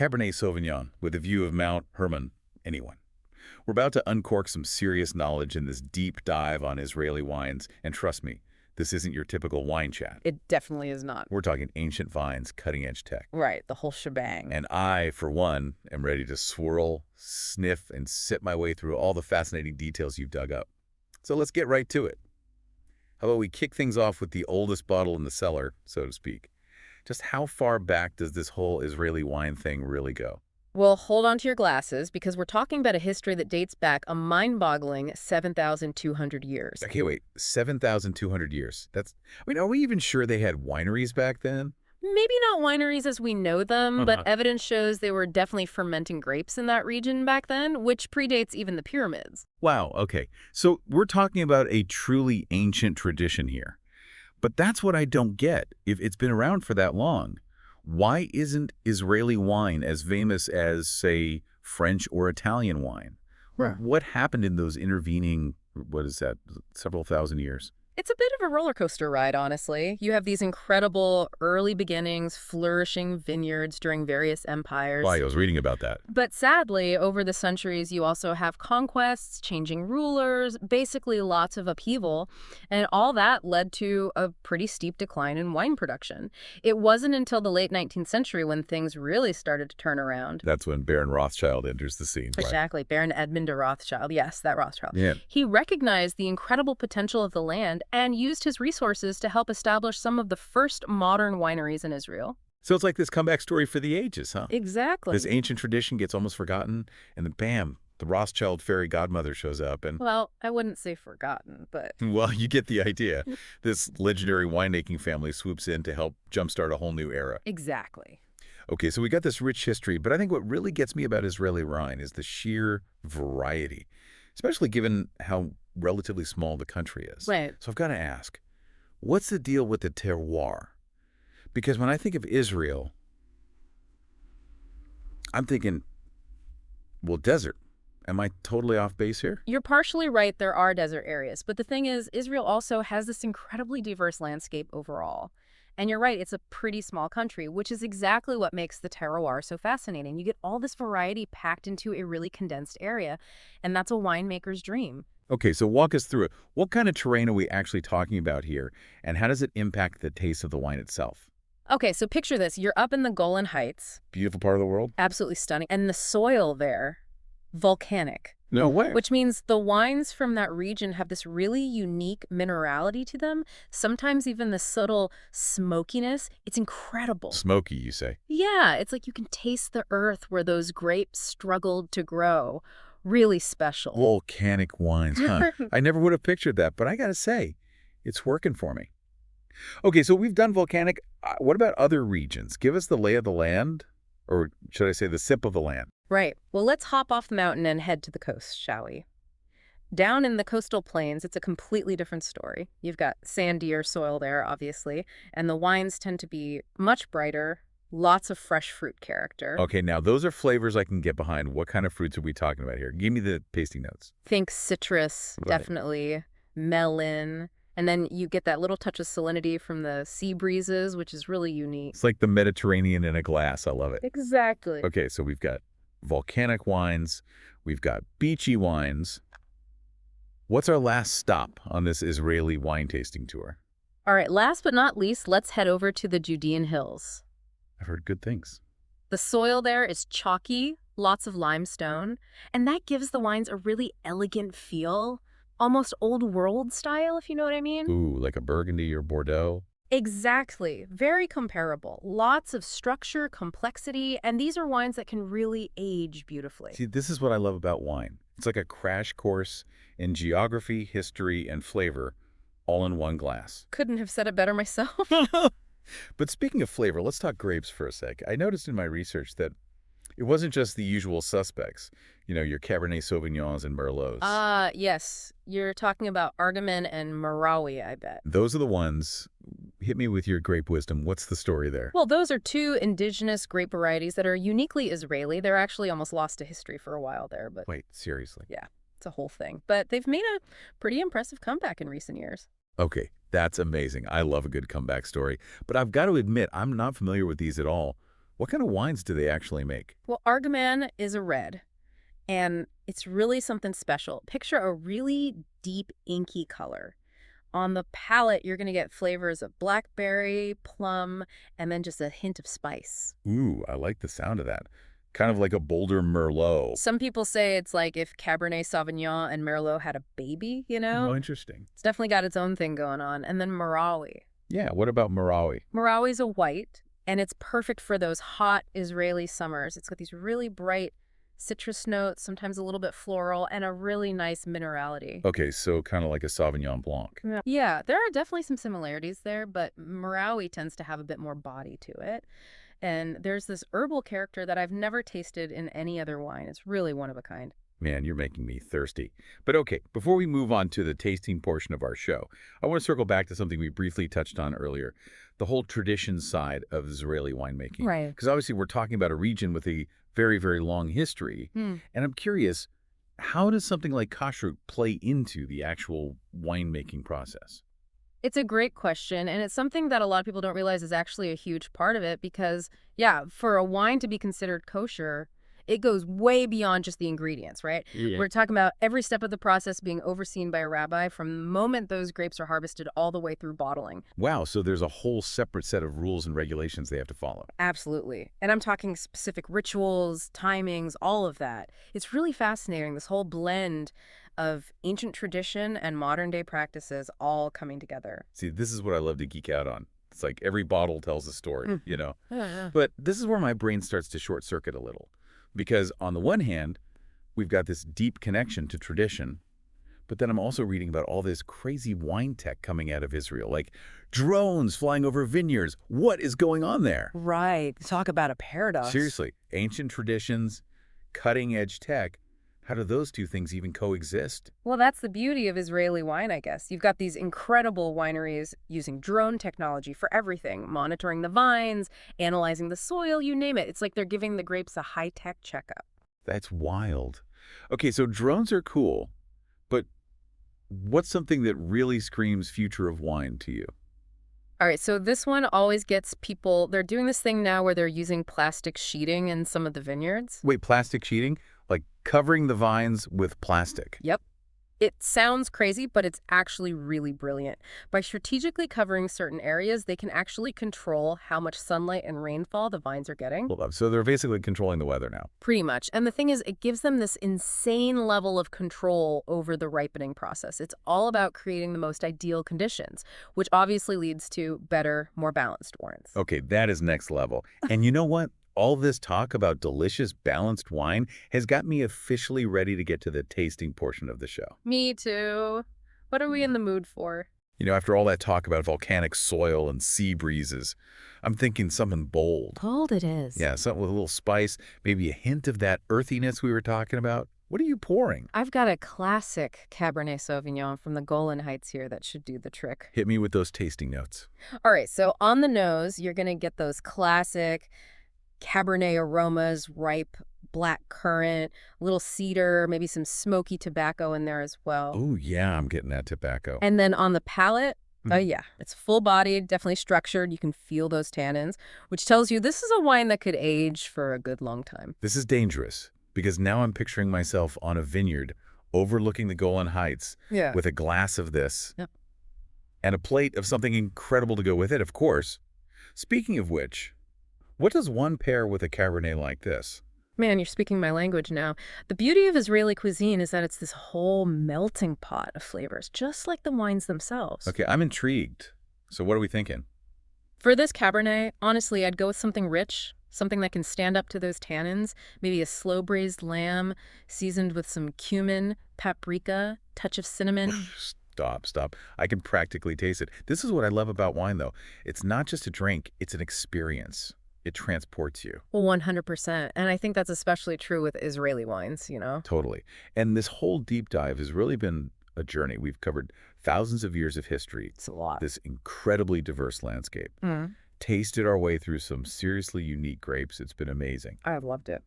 Cabernet Sauvignon with a view of Mount Hermon. Anyone. We're about to uncork some serious knowledge in this deep dive on Israeli wines, and trust me, this isn't your typical wine chat. It definitely is not. We're talking ancient vines, cutting-edge tech. Right, the whole shebang. And I, for one, am ready to swirl, sniff, and sip my way through all the fascinating details you've dug up. So let's get right to it. How about we kick things off with the oldest bottle in the cellar, so to speak? Just how far back does this whole Israeli wine thing really go? Well, hold on to your glasses, because we're talking about a history that dates back a mind-boggling 7,200 years. Okay, wait, 7,200 years. Are we even sure they had wineries back then? Maybe not wineries as we know them, but evidence shows they were definitely fermenting grapes in that region back then, which predates even the pyramids. Wow, okay. So we're talking about a truly ancient tradition here. But that's what I don't get. If it's been around for that long, why isn't Israeli wine as famous as, say, French or Italian wine? Right. What happened in those intervening, several thousand years? It's a bit of a roller coaster ride, honestly. You have these incredible early beginnings, flourishing vineyards during various empires. Why, I was reading about that. But sadly, over the centuries, you also have conquests, changing rulers, basically lots of upheaval, and all that led to a pretty steep decline in wine production. It wasn't until the late 19th century when things really started to turn around. That's when Baron Rothschild enters the scene. Exactly. Baron Edmund de Rothschild. Yes, that Rothschild. Yeah. He recognized the incredible potential of the land and used his resources to help establish some of the first modern wineries in Israel. So it's like this comeback story for the ages, huh? Exactly. This ancient tradition gets almost forgotten, and then bam, the Rothschild fairy godmother shows up and... Well, I wouldn't say forgotten, but... Well, you get the idea. This legendary winemaking family swoops in to help jumpstart a whole new era. Exactly. Okay, so we got this rich history, but I think what really gets me about Israeli wine is the sheer variety, especially given how relatively small the country is. Right. So I've got to ask, what's the deal with the terroir? Because when I think of Israel, I'm thinking, well, desert. Am I totally off base here? You're partially right, there are desert areas. But the thing is, Israel also has this incredibly diverse landscape overall. And you're right, it's a pretty small country, which is exactly what makes the terroir so fascinating. You get all this variety packed into a really condensed area, and that's a winemaker's dream. Okay, so walk us through it. What kind of terrain are we actually talking about here, and how does it impact the taste of the wine itself? Okay, so picture this. You're up in the Golan Heights. Beautiful part of the world? Absolutely stunning. And the soil there, volcanic. No way. Which means the wines from that region have this really unique minerality to them, sometimes even the subtle smokiness. It's incredible. Smoky, you say? Yeah, it's like you can taste the earth where those grapes struggled to grow. Really special. Volcanic wines, huh? I never would have pictured that, but I gotta say, it's working for me. Okay, so we've done volcanic. What about other regions? Give us the lay of the land, or should I say the sip of the land? Right. Well, let's hop off the mountain and head to the coast, shall we? Down in the coastal plains, it's a completely different story. You've got sandier soil there, obviously, and the wines tend to be much brighter, lots of fresh fruit character. Okay, now those are flavors I can get behind. What kind of fruits are we talking about here? Give me the tasting notes. Think citrus, Right. definitely, melon, and then you get that little touch of salinity from the sea breezes, which is really unique. It's like the Mediterranean in a glass. I love it. Exactly. Okay, so we've got volcanic wines. We've got beachy wines. What's our last stop on this Israeli wine tasting tour? All right, last but not least, let's head over to the Judean hills. I've heard good things. The soil there is chalky, lots of limestone, and that gives the wines a really elegant feel, almost old world style, if you know what I mean. Ooh, like a Burgundy or Bordeaux. Exactly. Very comparable. Lots of structure, complexity, and these are wines that can really age beautifully. See, this is what I love about wine. It's like a crash course in geography, history, and flavor, all in one glass. Couldn't have said it better myself. But speaking of flavor, let's talk grapes for a sec. I noticed in my research that it wasn't just the usual suspects, your Cabernet Sauvignons and Merlots. Yes. You're talking about Argaman and Marawi, I bet. Those are the ones. Hit me with your grape wisdom. What's the story there? Well, those are two indigenous grape varieties that are uniquely Israeli. They're actually almost lost to history for a while there, but Wait, seriously? yeah, it's a whole thing. But they've made a pretty impressive comeback in recent years. Okay, that's amazing. I love a good comeback story. But I've got to admit, I'm not familiar with these at all. What kind of wines do they actually make? Well, Argaman is a red, and it's really something special. Picture a really deep, inky color. On the palate, you're going to get flavors of blackberry, plum, and then just a hint of spice. Ooh, I like the sound of that. Kind of like a bolder Merlot. Some people say it's like if Cabernet Sauvignon and Merlot had a baby, you Oh, know? interesting. It's definitely got its own thing going on. And then Marawi. Yeah, what about Marawi? Marawi's a white, and it's perfect for those hot Israeli summers. It's got these really bright citrus notes, sometimes a little bit floral, and a really nice minerality. Okay, so kind of like a Sauvignon Blanc. Yeah, there are definitely some similarities there, but Marawi tends to have a bit more body to it. And there's this herbal character that I've never tasted in any other wine. It's really one of a kind. Man, you're making me thirsty. But okay, before we move on to the tasting portion of our show, I want to circle back to something we briefly touched on earlier, the whole tradition side of Israeli winemaking. Right. Because obviously we're talking about a region with a very, very long history. Hmm. And I'm curious, how does something like kashrut play into the actual winemaking process? It's a great question, and it's something that a lot of people don't realize is actually a huge part of it because, yeah, for a wine to be considered kosher, it goes way beyond just the ingredients, right? Yeah. We're talking about every step of the process being overseen by a rabbi from the moment those grapes are harvested all the way through bottling. Wow, so there's a whole separate set of rules and regulations they have to follow. Absolutely. And I'm talking specific rituals, timings, all of that. It's really fascinating, this whole blend of ancient tradition and modern day practices all coming together. See, this is what I love to geek out on. It's like every bottle tells a story, Mm. you know? Yeah. But this is where my brain starts to short circuit a little. Because on the one hand, we've got this deep connection to tradition, but then I'm also reading about all this crazy wine tech coming out of Israel, like drones flying over vineyards. What is going on there? Right. Talk about a paradox. Seriously, ancient traditions, cutting-edge tech, how do those two things even coexist? Well, that's the beauty of Israeli wine, I guess. You've got these incredible wineries using drone technology for everything, monitoring the vines, analyzing the soil, you name it. It's like they're giving the grapes a high-tech checkup. That's wild. Okay, so drones are cool, but what's something that really screams future of wine to you? All right, so this one always gets people, they're doing this thing now where they're using plastic sheeting in some of the vineyards. Wait, plastic sheeting? Like covering the vines with plastic? Yep. It sounds crazy, but it's actually really brilliant. By strategically covering certain areas, they can actually control how much sunlight and rainfall the vines are getting. Hold up. So they're basically controlling the weather now. Pretty much. And the thing is, it gives them this insane level of control over the ripening process. It's all about creating the most ideal conditions, which obviously leads to better, more balanced wines. Okay, that is next level. And you know what? All this talk about delicious, balanced wine has got me officially ready to get to the tasting portion of the show. Me too. What are we in the mood for? You know, after all that talk about volcanic soil and sea breezes, I'm thinking something bold. Bold it is. Yeah, something with a little spice, maybe a hint of that earthiness we were talking about. What are you pouring? I've got a classic Cabernet Sauvignon from the Golan Heights here that should do the trick. Hit me with those tasting notes. All right, so on the nose, you're going to get those classic Cabernet aromas, ripe black currant, a little cedar, maybe some smoky tobacco in there as well. Oh, yeah, I'm getting that tobacco. And then on the palate, oh Mhm. yeah, it's full-bodied, definitely structured. You can feel those tannins, which tells you this is a wine that could age for a good long time. This is dangerous because now I'm picturing myself on a vineyard overlooking the Golan Heights Yeah. with a glass of this Yep. and a plate of something incredible to go with it, of course. Speaking of which, what does one pair with a Cabernet like this? Man, you're speaking my language now. The beauty of Israeli cuisine is that it's this whole melting pot of flavors, just like the wines themselves. Okay, I'm intrigued. So what are we thinking? For this Cabernet, honestly, I'd go with something rich, something that can stand up to those tannins, maybe a slow-braised lamb seasoned with some cumin, paprika, touch of cinnamon. Stop. I can practically taste it. This is what I love about wine, though. It's not just a drink, it's an experience. It transports you. Well, 100%. And I think that's especially true with Israeli wines, you know? Totally. And this whole deep dive has really been a journey. We've covered thousands of years of history, It's a lot. this incredibly diverse landscape, tasted our way through some seriously unique grapes. It's been amazing. I've loved it.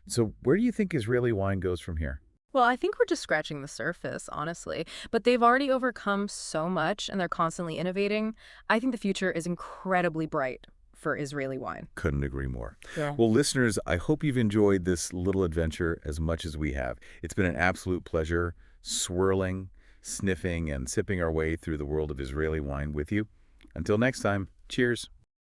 So where do you think Israeli wine goes from here? Well, I think we're just scratching the surface, honestly. But they've already overcome so much and they're constantly innovating. I think the future is incredibly bright for Israeli wine. Couldn't agree more. Yeah. Well, listeners, I hope you've enjoyed this little adventure as much as we have. It's been an absolute pleasure swirling, sniffing, and sipping our way through the world of Israeli wine with you. Until next time, cheers.